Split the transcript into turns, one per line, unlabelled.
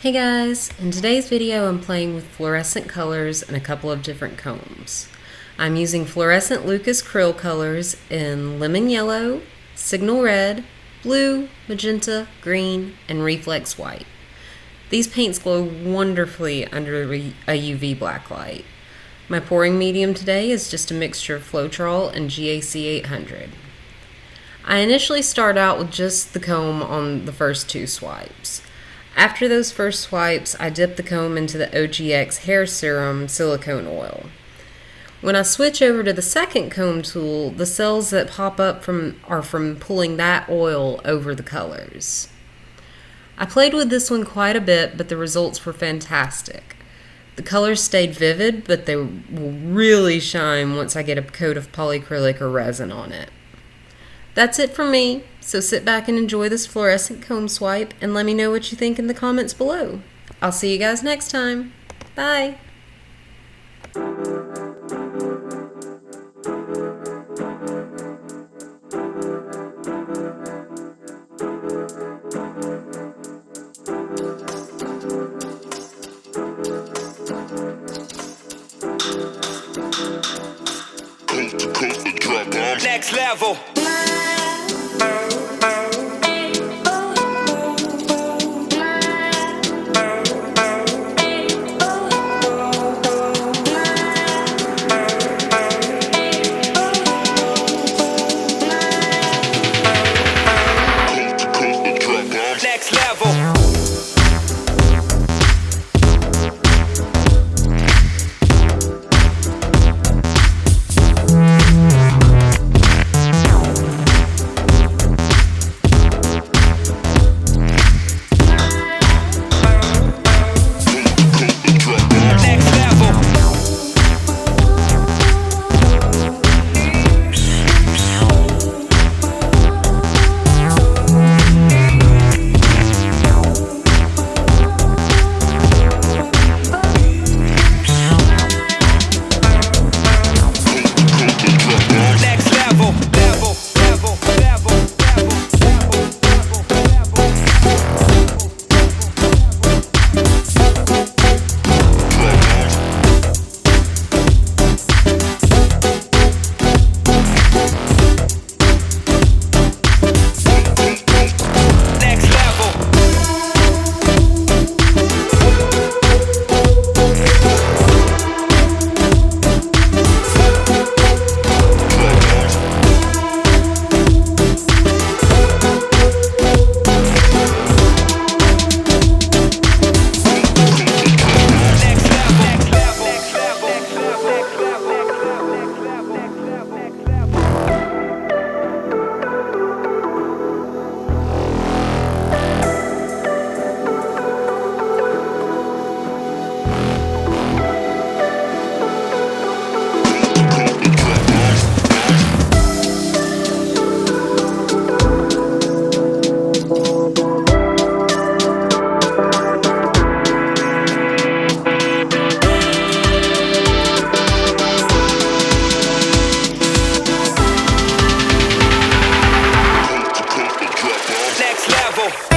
Hey guys, in today's video I'm playing with fluorescent colors and a couple of different combs. I'm using fluorescent Lukas Cryl colors in lemon yellow, signal red, blue, magenta, green, and reflex white. These paints glow wonderfully under a UV blacklight. My pouring medium today is just a mixture of Floetrol and GAC 800. I initially start out with just the comb on the first two swipes. After those first swipes, I dip the comb into the OGX hair serum silicone oil. When I switch over to the second comb tool, the cells that pop up are from pulling that oil over the colors. I played with this one quite a bit, but the results were fantastic. The colors stayed vivid, but they will really shine once I get a coat of polycrylic or resin on it. That's it from me, so sit back and enjoy this fluorescent comb swipe and let me know what you think in the comments below. I'll see you guys next time. Bye!
Next level. Next level. Next level.